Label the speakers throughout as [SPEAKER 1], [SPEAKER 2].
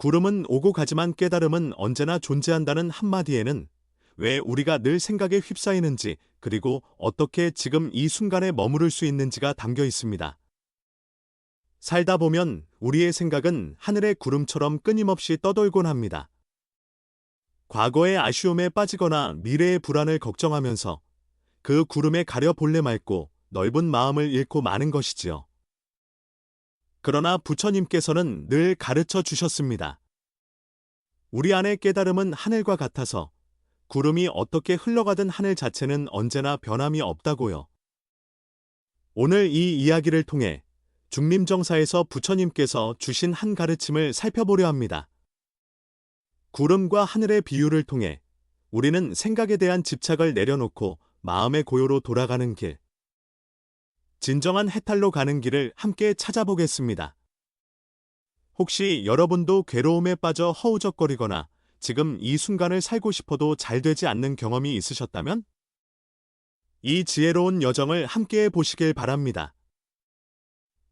[SPEAKER 1] 구름은 오고 가지만 깨달음은 언제나 존재한다는 한마디에는 왜 우리가 늘 생각에 휩싸이는지, 그리고 어떻게 지금 이 순간에 머무를 수 있는지가 담겨 있습니다. 살다 보면 우리의 생각은 하늘의 구름처럼 끊임없이 떠돌곤 합니다. 과거의 아쉬움에 빠지거나 미래의 불안을 걱정하면서 그 구름에 가려 볼래 말고 넓은 마음을 잃고 마는 것이지요. 그러나 부처님께서는 늘 가르쳐 주셨습니다. 우리 안의 깨달음은 하늘과 같아서 구름이 어떻게 흘러가든 하늘 자체는 언제나 변함이 없다고요. 오늘 이 이야기를 통해 중림정사에서 부처님께서 주신 한 가르침을 살펴보려 합니다. 구름과 하늘의 비유를 통해 우리는 생각에 대한 집착을 내려놓고 마음의 고요로 돌아가는 길, 진정한 해탈로 가는 길을 함께 찾아보겠습니다. 혹시 여러분도 괴로움에 빠져 허우적거리거나 지금 이 순간을 살고 싶어도 잘 되지 않는 경험이 있으셨다면 이 지혜로운 여정을 함께 보시길 바랍니다.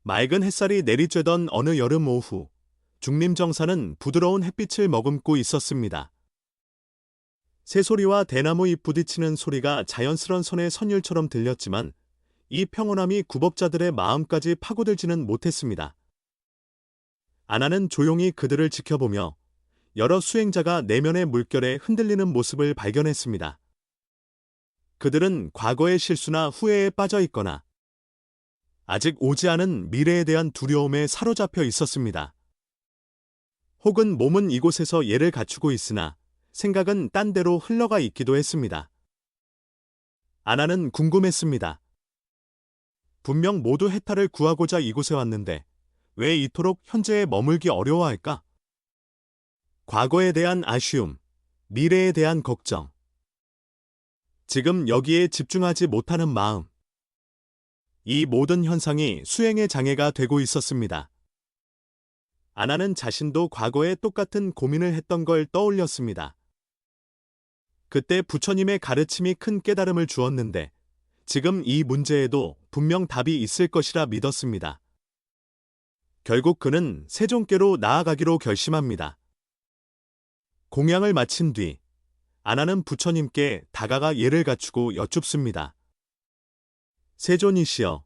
[SPEAKER 1] 맑은 햇살이 내리쬐던 어느 여름 오후, 중림정사는 부드러운 햇빛을 머금고 있었습니다. 새소리와 대나무 잎 부딪히는 소리가 자연스런 선의 선율처럼 들렸지만 이 평온함이 구법자들의 마음까지 파고들지는 못했습니다. 아나는 조용히 그들을 지켜보며 여러 수행자가 내면의 물결에 흔들리는 모습을 발견했습니다. 그들은 과거의 실수나 후회에 빠져 있거나 아직 오지 않은 미래에 대한 두려움에 사로잡혀 있었습니다. 혹은 몸은 이곳에서 예를 갖추고 있으나 생각은 딴 데로 흘러가 있기도 했습니다. 아나는 궁금했습니다. 분명 모두 해탈을 구하고자 이곳에 왔는데 왜 이토록 현재에 머물기 어려워할까? 과거에 대한 아쉬움, 미래에 대한 걱정, 지금 여기에 집중하지 못하는 마음, 이 모든 현상이 수행의 장애가 되고 있었습니다. 아나는 자신도 과거에 똑같은 고민을 했던 걸 떠올렸습니다. 그때 부처님의 가르침이 큰 깨달음을 주었는데 지금 이 문제에도 분명 답이 있을 것이라 믿었습니다. 결국 그는 세종께로 나아가기로 결심합니다. 공양을 마친 뒤 아나는 부처님께 다가가 예를 갖추고 여쭙습니다. 세존이시여,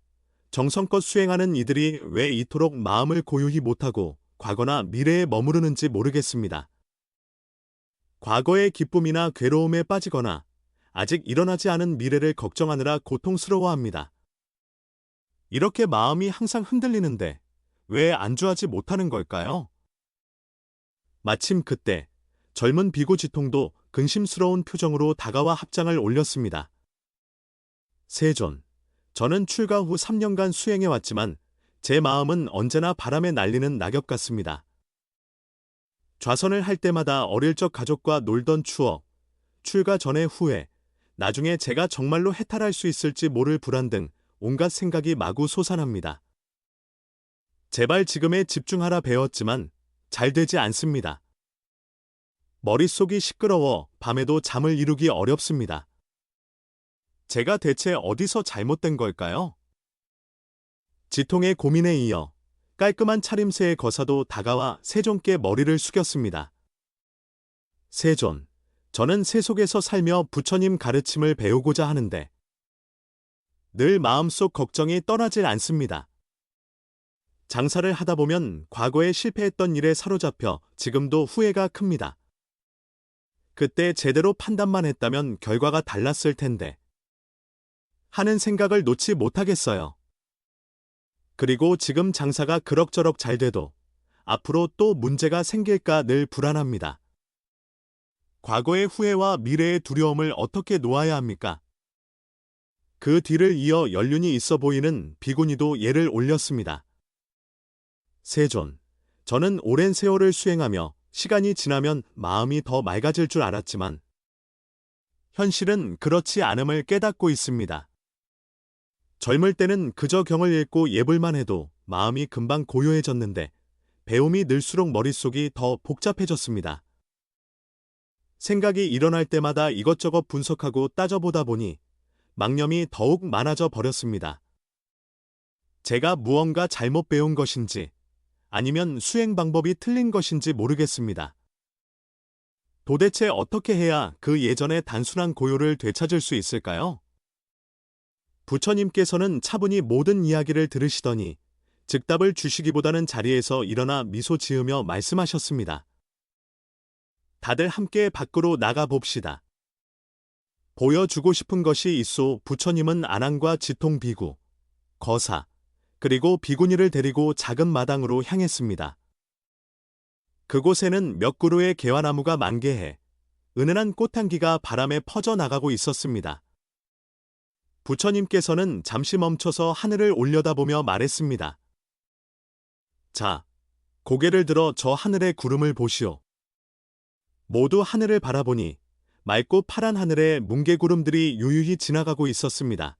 [SPEAKER 1] 정성껏 수행하는 이들이 왜 이토록 마음을 고요히 못하고 과거나 미래에 머무르는지 모르겠습니다. 과거의 기쁨이나 괴로움에 빠지거나 아직 일어나지 않은 미래를 걱정하느라 고통스러워합니다. 이렇게 마음이 항상 흔들리는데 왜 안주하지 못하는 걸까요? 마침 그때 젊은 비고지통도 근심스러운 표정으로 다가와 합장을 올렸습니다. 세존, 저는 출가 후 3년간 수행해 왔지만 제 마음은 언제나 바람에 날리는 낙엽 같습니다. 좌선을 할 때마다 어릴 적 가족과 놀던 추억, 출가 전의 후회, 나중에 제가 정말로 해탈할 수 있을지 모를 불안 등 온갖 생각이 마구 솟아납니다. 제발 지금에 집중하라 배웠지만 잘 되지 않습니다. 머릿속이 시끄러워 밤에도 잠을 이루기 어렵습니다. 제가 대체 어디서 잘못된 걸까요? 지통의 고민에 이어 깔끔한 차림새의 거사도 다가와 세존께 머리를 숙였습니다. 세존, 저는 세속에서 살며 부처님 가르침을 배우고자 하는데 늘 마음속 걱정이 떠나질 않습니다. 장사를 하다 보면 과거에 실패했던 일에 사로잡혀 지금도 후회가 큽니다. 그때 제대로 판단만 했다면 결과가 달랐을 텐데 하는 생각을 놓지 못하겠어요. 그리고 지금 장사가 그럭저럭 잘 돼도 앞으로 또 문제가 생길까 늘 불안합니다. 과거의 후회와 미래의 두려움을 어떻게 놓아야 합니까? 그 뒤를 이어 연륜이 있어 보이는 비구니도 예를 올렸습니다. 세존, 저는 오랜 세월을 수행하며 시간이 지나면 마음이 더 맑아질 줄 알았지만 현실은 그렇지 않음을 깨닫고 있습니다. 젊을 때는 그저 경을 읽고 예불만 해도 마음이 금방 고요해졌는데 배움이 늘수록 머릿속이 더 복잡해졌습니다. 생각이 일어날 때마다 이것저것 분석하고 따져보다 보니 망념이 더욱 많아져 버렸습니다. 제가 무언가 잘못 배운 것인지 아니면 수행 방법이 틀린 것인지 모르겠습니다. 도대체 어떻게 해야 그 예전의 단순한 고요를 되찾을 수 있을까요? 부처님께서는 차분히 모든 이야기를 들으시더니 즉답을 주시기보다는 자리에서 일어나 미소 지으며 말씀하셨습니다. 다들 함께 밖으로 나가 봅시다. 보여주고 싶은 것이 있소. 부처님은 아난과 지통 비구, 거사, 그리고 비구니를 데리고 작은 마당으로 향했습니다. 그곳에는 몇 그루의 개화나무가 만개해 은은한 꽃향기가 바람에 퍼져나가고 있었습니다. 부처님께서는 잠시 멈춰서 하늘을 올려다보며 말했습니다. 자, 고개를 들어 저 하늘의 구름을 보시오. 모두 하늘을 바라보니 맑고 파란 하늘에 뭉게구름들이 유유히 지나가고 있었습니다.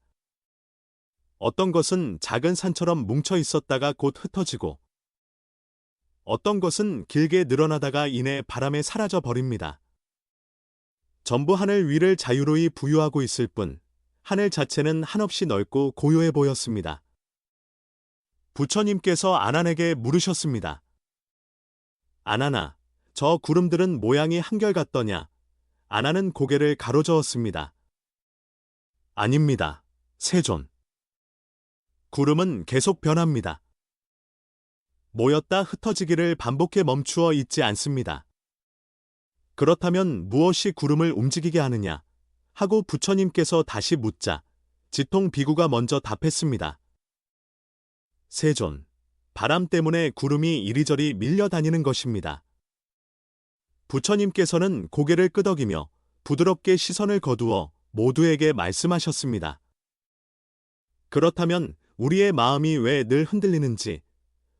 [SPEAKER 1] 어떤 것은 작은 산처럼 뭉쳐 있었다가 곧 흩어지고 어떤 것은 길게 늘어나다가 이내 바람에 사라져 버립니다. 전부 하늘 위를 자유로이 부유하고 있을 뿐 하늘 자체는 한없이 넓고 고요해 보였습니다. 부처님께서 아난에게 물으셨습니다. 아난아, 저 구름들은 모양이 한결같더냐? 아난은 고개를 가로저었습니다. 아닙니다, 세존. 구름은 계속 변합니다. 모였다 흩어지기를 반복해 멈추어 있지 않습니다. 그렇다면 무엇이 구름을 움직이게 하느냐? 하고 부처님께서 다시 묻자 지통 비구가 먼저 답했습니다. 세존, 바람 때문에 구름이 이리저리 밀려다니는 것입니다. 부처님께서는 고개를 끄덕이며 부드럽게 시선을 거두어 모두에게 말씀하셨습니다. 그렇다면 우리의 마음이 왜 늘 흔들리는지,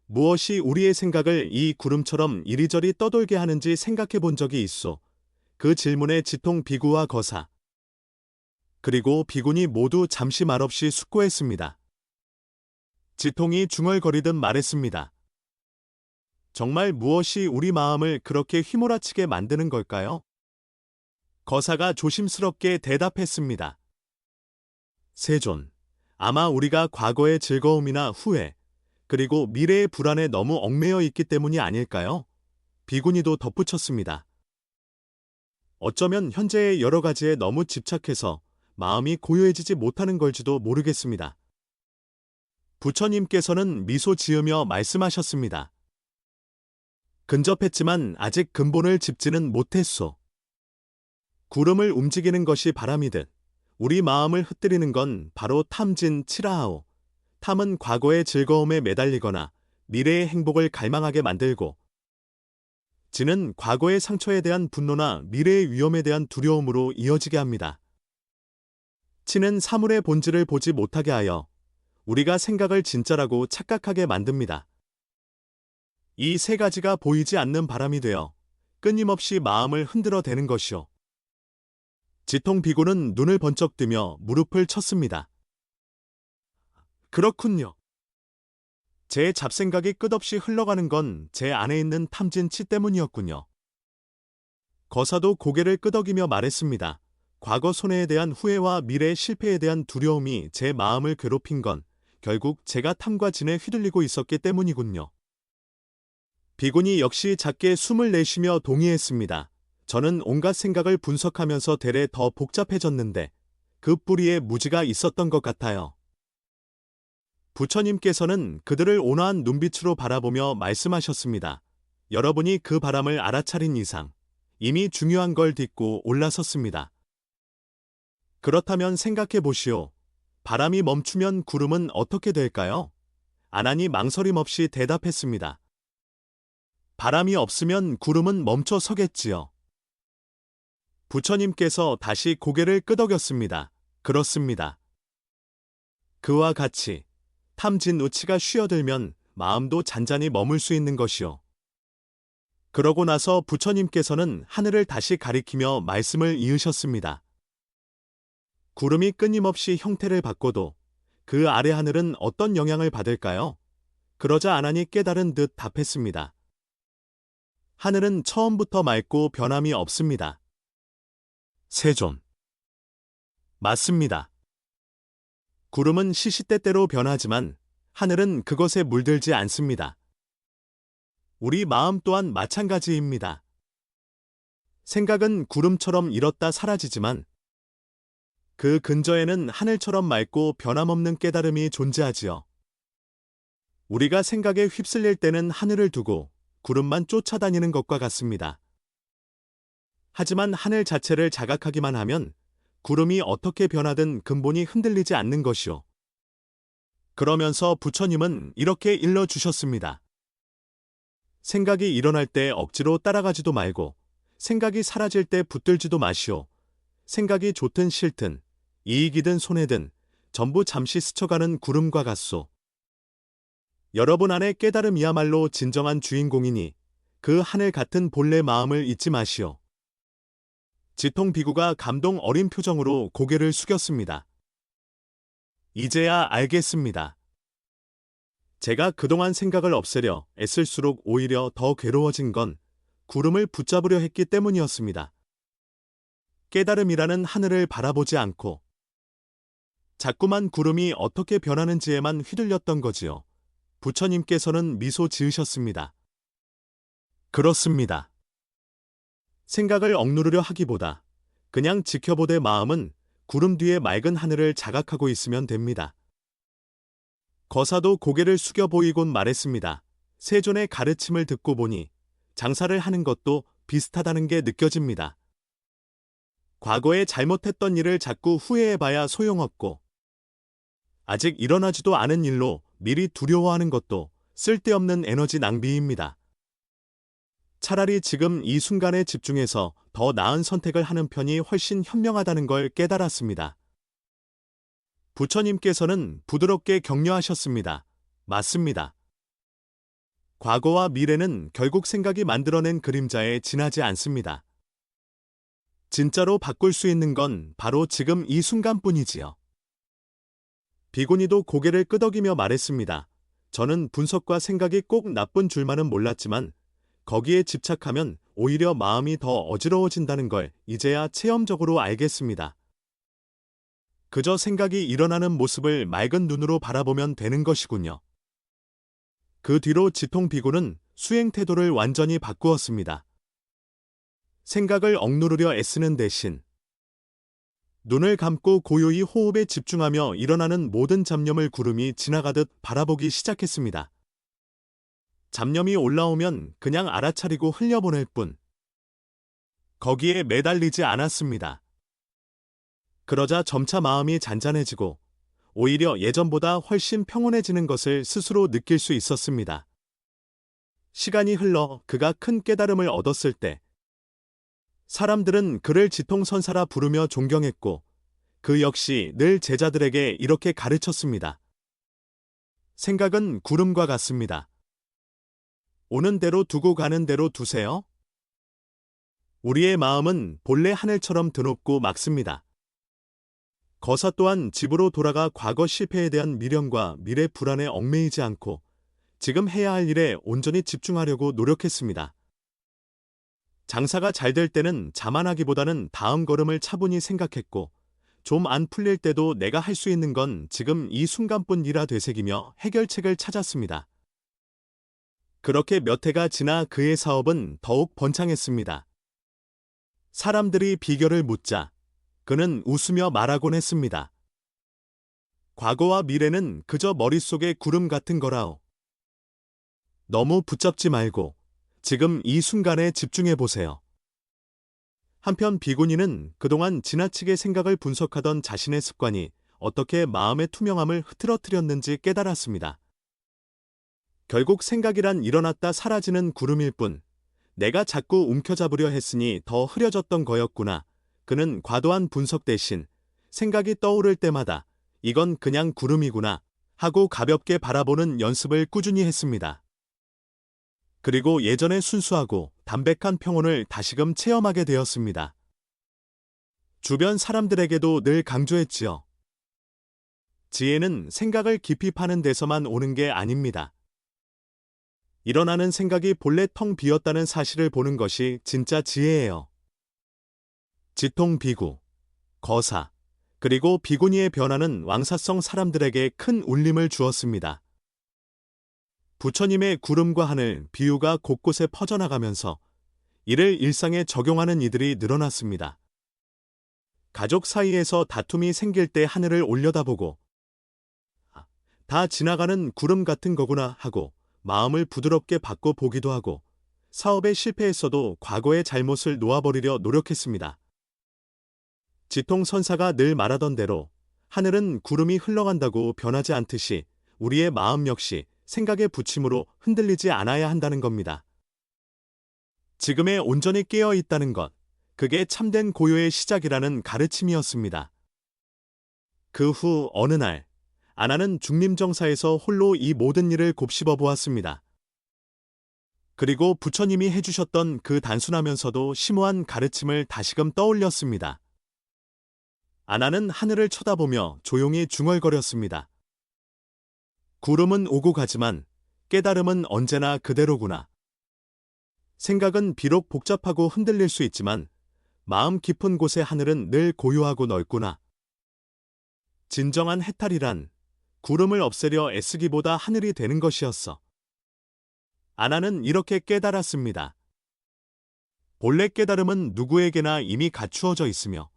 [SPEAKER 1] 무엇이 우리의 생각을 이 구름처럼 이리저리 떠돌게 하는지 생각해 본 적이 있소. 그 질문에 지통 비구와 거사, 그리고 비구니 모두 잠시 말없이 숙고했습니다. 지통이 중얼거리듯 말했습니다. 정말 무엇이 우리 마음을 그렇게 휘몰아치게 만드는 걸까요? 거사가 조심스럽게 대답했습니다. 세존, 아마 우리가 과거의 즐거움이나 후회, 그리고 미래의 불안에 너무 얽매여 있기 때문이 아닐까요? 비구니도 덧붙였습니다. 어쩌면 현재의 여러 가지에 너무 집착해서 마음이 고요해지지 못하는 걸지도 모르겠습니다. 부처님께서는 미소 지으며 말씀하셨습니다. 근접했지만 아직 근본을 짚지는 못했소. 구름을 움직이는 것이 바람이듯 우리 마음을 흩뜨리는 건 바로 탐진 치라하오. 탐은 과거의 즐거움에 매달리거나 미래의 행복을 갈망하게 만들고, 진은 과거의 상처에 대한 분노나 미래의 위험에 대한 두려움으로 이어지게 합니다. 치는 사물의 본질을 보지 못하게 하여 우리가 생각을 진짜라고 착각하게 만듭니다. 이 세 가지가 보이지 않는 바람이 되어 끊임없이 마음을 흔들어 대는 것이오. 지통 비구는 눈을 번쩍 뜨며 무릎을 쳤습니다. 그렇군요. 제 잡생각이 끝없이 흘러가는 건 제 안에 있는 탐진 치 때문이었군요. 거사도 고개를 끄덕이며 말했습니다. 과거 손해에 대한 후회와 미래의 실패에 대한 두려움이 제 마음을 괴롭힌 건 결국 제가 탐과 진에 휘둘리고 있었기 때문이군요. 비구니 역시 작게 숨을 내쉬며 동의했습니다. 저는 온갖 생각을 분석하면서 대래 더 복잡해졌는데 그 뿌리에 무지가 있었던 것 같아요. 부처님께서는 그들을 온화한 눈빛으로 바라보며 말씀하셨습니다. 여러분이 그 바람을 알아차린 이상 이미 중요한 걸 딛고 올라섰습니다. 그렇다면 생각해 보시오. 바람이 멈추면 구름은 어떻게 될까요? 아난이 망설임 없이 대답했습니다. 바람이 없으면 구름은 멈춰 서겠지요. 부처님께서 다시 고개를 끄덕였습니다. 그렇습니다. 그와 같이 탐진 우치가 쉬어들면 마음도 잔잔히 머물 수 있는 것이요. 그러고 나서 부처님께서는 하늘을 다시 가리키며 말씀을 이으셨습니다. 구름이 끊임없이 형태를 바꿔도 그 아래 하늘은 어떤 영향을 받을까요? 그러자 아난이 깨달은 듯 답했습니다. 하늘은 처음부터 맑고 변함이 없습니다. 세존. 맞습니다. 구름은 시시때때로 변하지만 하늘은 그것에 물들지 않습니다. 우리 마음 또한 마찬가지입니다. 생각은 구름처럼 일었다 사라지지만 그 근저에는 하늘처럼 맑고 변함없는 깨달음이 존재하지요. 우리가 생각에 휩쓸릴 때는 하늘을 두고 구름만 쫓아다니는 것과 같습니다. 하지만 하늘 자체를 자각하기만 하면 구름이 어떻게 변하든 근본이 흔들리지 않는 것이요. 그러면서 부처님은 이렇게 일러주셨습니다. 생각이 일어날 때 억지로 따라가지도 말고 생각이 사라질 때 붙들지도 마시오. 생각이 좋든 싫든 이익이든 손해든 전부 잠시 스쳐가는 구름과 같소. 여러분 안의 깨달음이야말로 진정한 주인공이니 그 하늘 같은 본래 마음을 잊지 마시오. 지통 비구가 감동 어린 표정으로 고개를 숙였습니다. 이제야 알겠습니다. 제가 그동안 생각을 없애려 애쓸수록 오히려 더 괴로워진 건 구름을 붙잡으려 했기 때문이었습니다. 깨달음이라는 하늘을 바라보지 않고 자꾸만 구름이 어떻게 변하는지에만 휘둘렸던 거지요. 부처님께서는 미소 지으셨습니다. 그렇습니다. 생각을 억누르려 하기보다 그냥 지켜보되 마음은 구름 뒤에 맑은 하늘을 자각하고 있으면 됩니다. 거사도 고개를 숙여 보이곤 말했습니다. 세존의 가르침을 듣고 보니 장사를 하는 것도 비슷하다는 게 느껴집니다. 과거에 잘못했던 일을 자꾸 후회해봐야 소용없고 아직 일어나지도 않은 일로 미리 두려워하는 것도 쓸데없는 에너지 낭비입니다. 차라리 지금 이 순간에 집중해서 더 나은 선택을 하는 편이 훨씬 현명하다는 걸 깨달았습니다. 부처님께서는 부드럽게 격려하셨습니다. 맞습니다. 과거와 미래는 결국 생각이 만들어낸 그림자에 지나지 않습니다. 진짜로 바꿀 수 있는 건 바로 지금 이 순간뿐이지요. 비구니도 고개를 끄덕이며 말했습니다. 저는 분석과 생각이 꼭 나쁜 줄만은 몰랐지만 거기에 집착하면 오히려 마음이 더 어지러워진다는 걸 이제야 체험적으로 알겠습니다. 그저 생각이 일어나는 모습을 맑은 눈으로 바라보면 되는 것이군요. 그 뒤로 지통 비구는 수행 태도를 완전히 바꾸었습니다. 생각을 억누르려 애쓰는 대신 눈을 감고 고요히 호흡에 집중하며 일어나는 모든 잡념을 구름이 지나가듯 바라보기 시작했습니다. 잡념이 올라오면 그냥 알아차리고 흘려보낼 뿐 거기에 매달리지 않았습니다. 그러자 점차 마음이 잔잔해지고 오히려 예전보다 훨씬 평온해지는 것을 스스로 느낄 수 있었습니다. 시간이 흘러 그가 큰 깨달음을 얻었을 때 사람들은 그를 지통선사라 부르며 존경했고 그 역시 늘 제자들에게 이렇게 가르쳤습니다. 생각은 구름과 같습니다. 오는 대로 두고 가는 대로 두세요. 우리의 마음은 본래 하늘처럼 드높고 맑습니다. 거사 또한 집으로 돌아가 과거 실패에 대한 미련과 미래 불안에 얽매이지 않고 지금 해야 할 일에 온전히 집중하려고 노력했습니다. 장사가 잘 될 때는 자만하기보다는 다음 걸음을 차분히 생각했고 좀 안 풀릴 때도 내가 할 수 있는 건 지금 이 순간뿐이라 되새기며 해결책을 찾았습니다. 그렇게 몇 해가 지나 그의 사업은 더욱 번창했습니다. 사람들이 비결을 묻자 그는 웃으며 말하곤 했습니다. 과거와 미래는 그저 머릿속의 구름 같은 거라오. 너무 붙잡지 말고 지금 이 순간에 집중해 보세요. 한편 비구니는 그동안 지나치게 생각을 분석하던 자신의 습관이 어떻게 마음의 투명함을 흐트러뜨렸는지 깨달았습니다. 결국 생각이란 일어났다 사라지는 구름일 뿐 내가 자꾸 움켜잡으려 했으니 더 흐려졌던 거였구나. 그는 과도한 분석 대신 생각이 떠오를 때마다 이건 그냥 구름이구나 하고 가볍게 바라보는 연습을 꾸준히 했습니다. 그리고 예전의 순수하고 담백한 평온을 다시금 체험하게 되었습니다. 주변 사람들에게도 늘 강조했지요. 지혜는 생각을 깊이 파는 데서만 오는 게 아닙니다. 일어나는 생각이 본래 텅 비었다는 사실을 보는 것이 진짜 지혜예요. 지통 비구, 거사, 그리고 비구니의 변화는 왕사성 사람들에게 큰 울림을 주었습니다. 부처님의 구름과 하늘 비유가 곳곳에 퍼져나가면서 이를 일상에 적용하는 이들이 늘어났습니다. 가족 사이에서 다툼이 생길 때 하늘을 올려다보고 다 지나가는 구름 같은 거구나 하고 마음을 부드럽게 바꿔 보기도 하고 사업에 실패했어도 과거의 잘못을 놓아버리려 노력했습니다. 지통선사가 늘 말하던 대로 하늘은 구름이 흘러간다고 변하지 않듯이 우리의 마음 역시 생각의 부침으로 흔들리지 않아야 한다는 겁니다. 지금에 온전히 깨어 있다는 것, 그게 참된 고요의 시작이라는 가르침이었습니다. 그 후 어느 날, 아나는 중림정사에서 홀로 이 모든 일을 곱씹어 보았습니다. 그리고 부처님이 해주셨던 그 단순하면서도 심오한 가르침을 다시금 떠올렸습니다. 아나는 하늘을 쳐다보며 조용히 중얼거렸습니다. 구름은 오고 가지만 깨달음은 언제나 그대로구나. 생각은 비록 복잡하고 흔들릴 수 있지만 마음 깊은 곳의 하늘은 늘 고요하고 넓구나. 진정한 해탈이란 구름을 없애려 애쓰기보다 하늘이 되는 것이었어. 아나는 이렇게 깨달았습니다. 본래 깨달음은 누구에게나 이미 갖추어져 있으며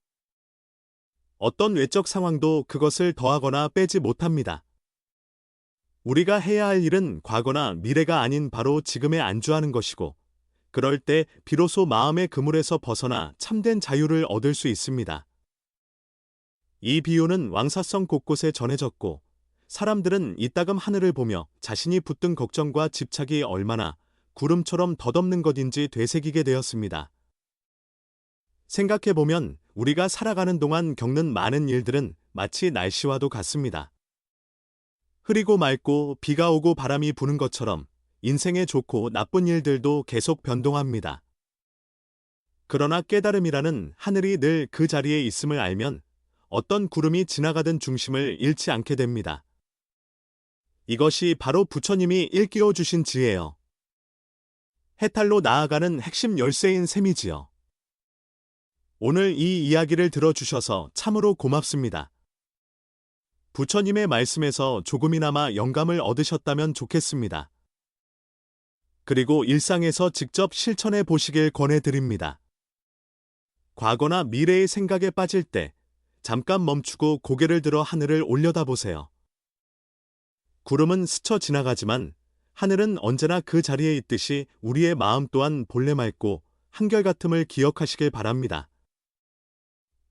[SPEAKER 1] 어떤 외적 상황도 그것을 더하거나 빼지 못합니다. 우리가 해야 할 일은 과거나 미래가 아닌 바로 지금에 안주하는 것이고 그럴 때 비로소 마음의 그물에서 벗어나 참된 자유를 얻을 수 있습니다. 이 비유는 왕사성 곳곳에 전해졌고 사람들은 이따금 하늘을 보며 자신이 붙든 걱정과 집착이 얼마나 구름처럼 덧없는 것인지 되새기게 되었습니다. 생각해보면 우리가 살아가는 동안 겪는 많은 일들은 마치 날씨와도 같습니다. 흐리고 맑고 비가 오고 바람이 부는 것처럼 인생의 좋고 나쁜 일들도 계속 변동합니다. 그러나 깨달음이라는 하늘이 늘 그 자리에 있음을 알면 어떤 구름이 지나가든 중심을 잃지 않게 됩니다. 이것이 바로 부처님이 일깨워 주신 지혜요. 해탈로 나아가는 핵심 열쇠인 셈이지요. 오늘 이 이야기를 들어주셔서 참으로 고맙습니다. 부처님의 말씀에서 조금이나마 영감을 얻으셨다면 좋겠습니다. 그리고 일상에서 직접 실천해 보시길 권해드립니다. 과거나 미래의 생각에 빠질 때 잠깐 멈추고 고개를 들어 하늘을 올려다보세요. 구름은 스쳐 지나가지만 하늘은 언제나 그 자리에 있듯이 우리의 마음 또한 본래 맑고 한결같음을 기억하시길 바랍니다.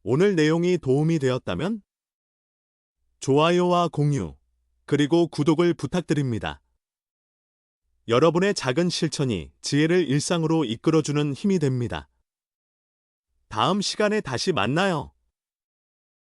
[SPEAKER 1] 오늘 내용이 도움이 되었다면 좋아요와 공유, 그리고 구독을 부탁드립니다. 여러분의 작은 실천이 지혜를 일상으로 이끌어주는 힘이 됩니다. 다음 시간에 다시 만나요.